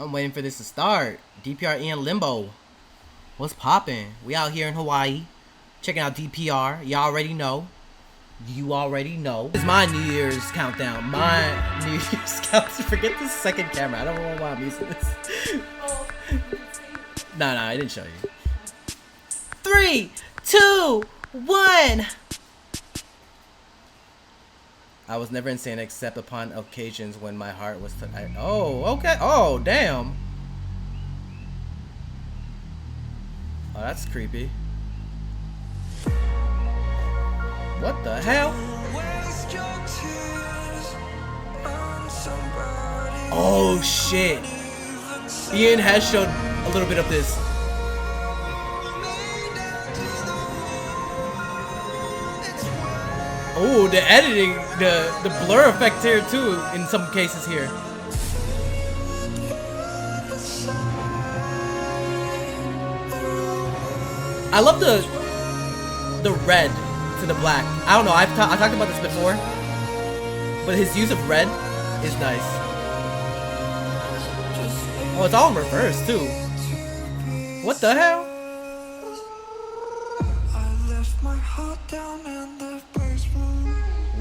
I'm waiting for this to start. DPR and Limbo. What's poppin'? We out here in Hawaii. Checking out DPR. Y'all already know. You already know. It's my New Year's countdown. My New Year's countdown. Forget the second camera. I don't know why I'm using this. No, I didn't show you. 3, 2, 1. I was never insane except upon occasions when my heart was... Oh, okay. Oh, damn. Oh, that's creepy. What the hell? Oh, shit. Ian has shown a little bit of this. Oh, the editing, the blur effect here too, in some cases here. I love the red to the black. I don't know, I talked about this before, but his use of red is nice. Oh, it's all in reverse too. What the hell?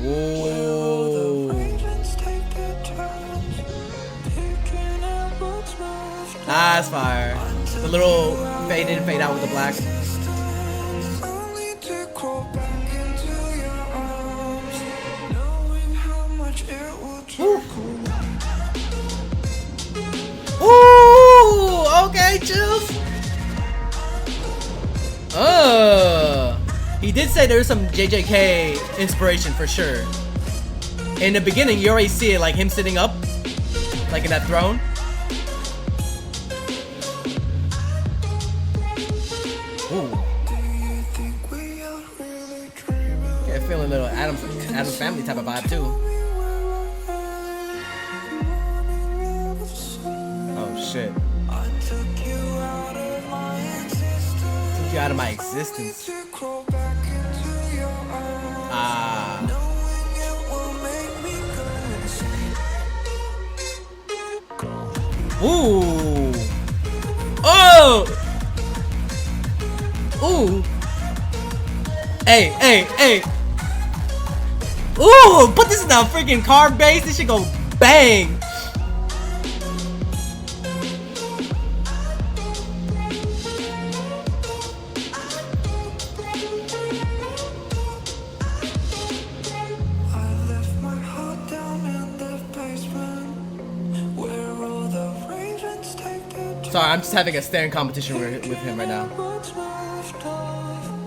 Whoa. That's fire. The little fade in, fade out with the black. Woo. Ooh, okay, chills. He did say there's some JJK inspiration for sure. In the beginning, you already see it, like him sitting up, like in that throne. Ooh. Okay, feeling a little Adam's Family type of vibe too. Oh shit. Took you out of my existence. Ooh. Oh. Ooh. Hey. Ooh, put this in a freaking car base. This should go bang. Sorry, I'm just having a staring competition with him right now.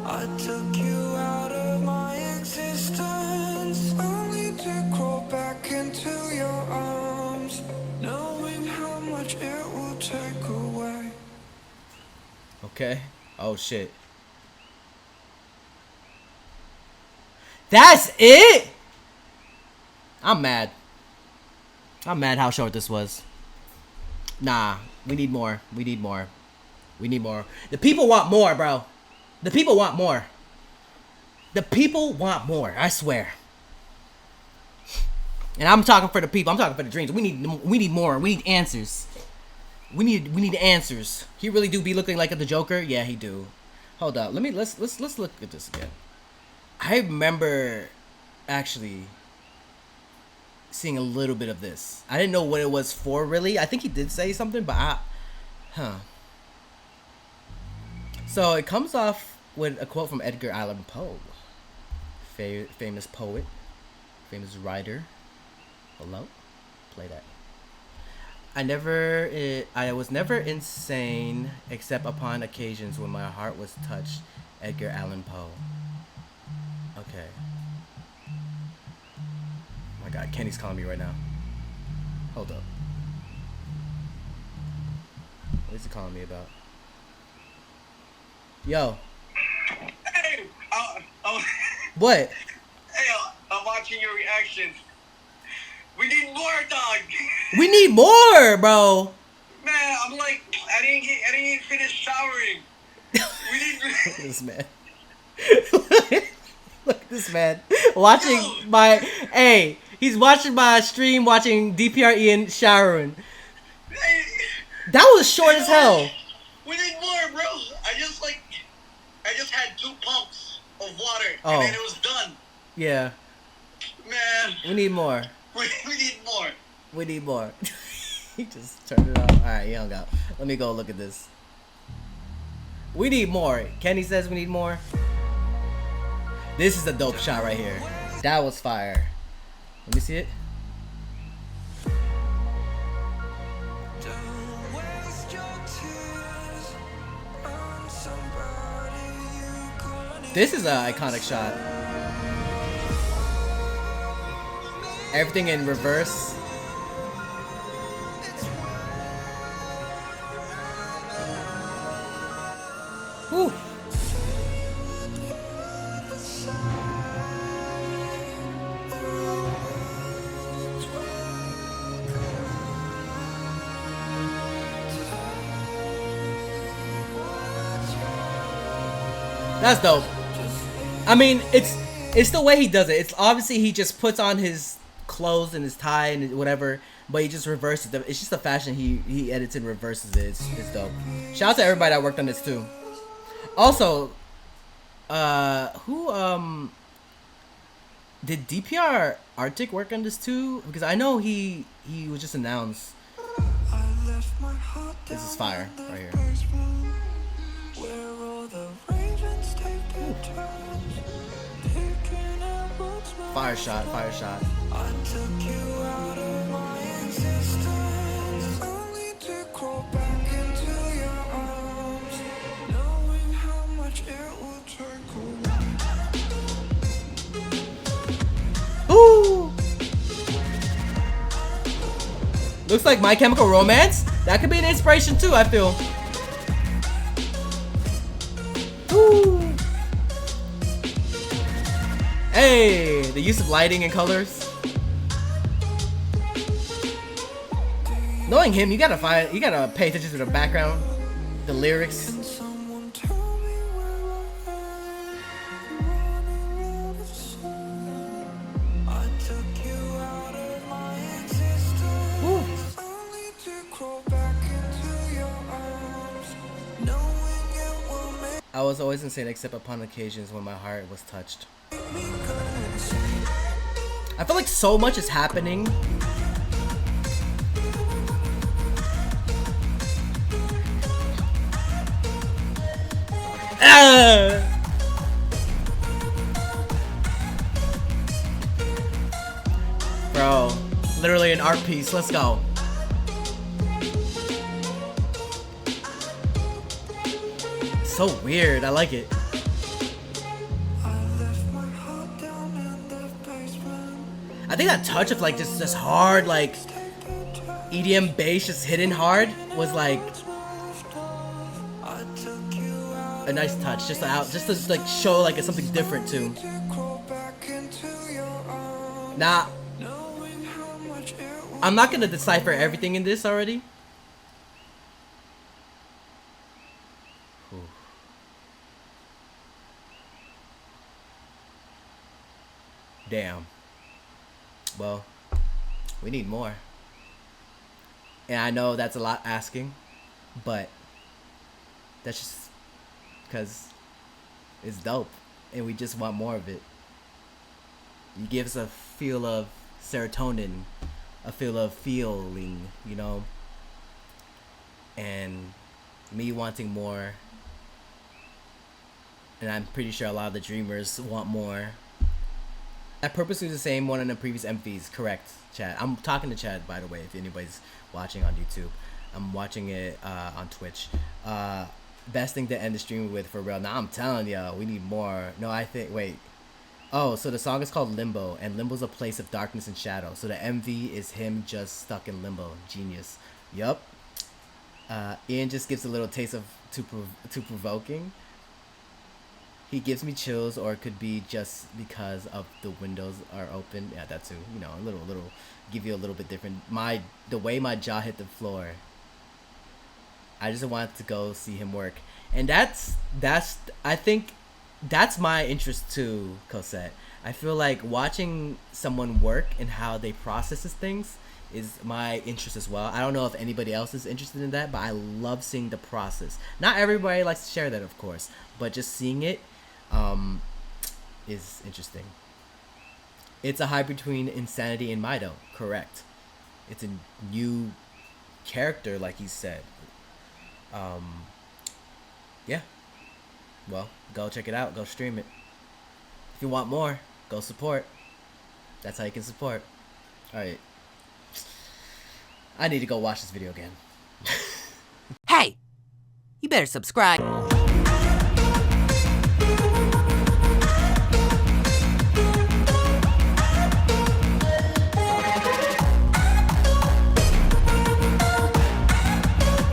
I took you out of my existence, only to crawl back into your arms, knowing how much it will take away. Okay. Oh shit. That's it? I'm mad. I'm mad how short this was. Nah. We need more. We need more. We need more. The people want more, bro. The people want more. The people want more. I swear. And I'm talking for the people. I'm talking for the dreams. We need more. We need answers. We need answers. He really do be looking like the Joker? Yeah, he do. Hold up. Let's look at this again. I remember actually seeing a little bit of this. I didn't know what it was for really. I think he did say something, but So it comes off with a quote from Edgar Allan Poe, famous poet, famous writer. Hello, play that. I was never insane except upon occasions when my heart was touched. Edgar Allan Poe. Okay. Oh my God, Kenny's calling me right now. Hold up. What is he calling me about? Yo. Hey. What? Hey, I'm watching your reactions. We need more, dog. We need more, bro. Man, I'm like, I didn't even finish showering. We need. Look at this man. Look at this man watching my. Hey, he's watching my stream, watching DPR Ian showering. Hey, That was short as hell. We need more, bro. I just had 2 pumps of water, Oh. and then it was done. Yeah. Man, We need more. we need more. We need more. He just turned it off. Alright, he hung out. Let me go look at this. We need more. Kenny says we need more. This is a dope shot right here. That was fire. Let me see it. This is an iconic shot. Everything in reverse. Whew. That's dope. I mean, it's the way he does it. It's obviously he just puts on his clothes and his tie and whatever, but he just reverses them. It's just the fashion he edits and reverses it. It's dope. Shout out to everybody that worked on this too. Also, who did DPR Arctic work on this too? Because I know he was just announced. This is fire right here. Ooh. Fire shot, fire shot. Ooh. Looks like My Chemical Romance. That could be an inspiration too, I feel. Ooh. Hey, the use of lighting and colors. Knowing him, you gotta pay attention to the background, the lyrics. Ooh. I was always insane except upon occasions when my heart was touched. I feel like so much is happening. Bro, literally an art piece. Let's go. So weird. I like it. I think that touch of like just hard like EDM bass just hitting hard was like a nice touch, just to like show like something different too. Nah, I'm not gonna decipher everything in this already. Ooh. Damn. Well, we need more. And I know that's a lot asking, but that's just because it's dope and we just want more of it. You give us a feel of serotonin, a feel of feeling, you know, and me wanting more. And I'm pretty sure a lot of the dreamers want more. I purposely the same one in the previous MVs, correct, Chad. I'm talking to Chad, by the way, if anybody's watching on YouTube. I'm watching it on Twitch. Best thing to end the stream with, for real. Now I'm telling y'all, we need more. No, I think, wait. Oh, so the song is called Limbo, and Limbo's a place of darkness and shadow. So the MV is him just stuck in limbo. Genius. Yup. Ian just gives a little taste of too provoking. He gives me chills, or it could be just because of the windows are open. Yeah, that too. You know, a little, give you a little bit different. The way my jaw hit the floor. I just wanted to go see him work, and that's I think that's my interest too, Cosette. I feel like watching someone work and how they processes things is my interest as well. I don't know if anybody else is interested in that, but I love seeing the process. Not everybody likes to share that, of course, but just seeing it is interesting. It's a hybrid between Insanity and Mido, correct. It's a new character, like he said. Yeah. Well, go check it out. Go stream it. If you want more, go support. That's how you can support. Alright. I need to go watch this video again. Hey! You better subscribe.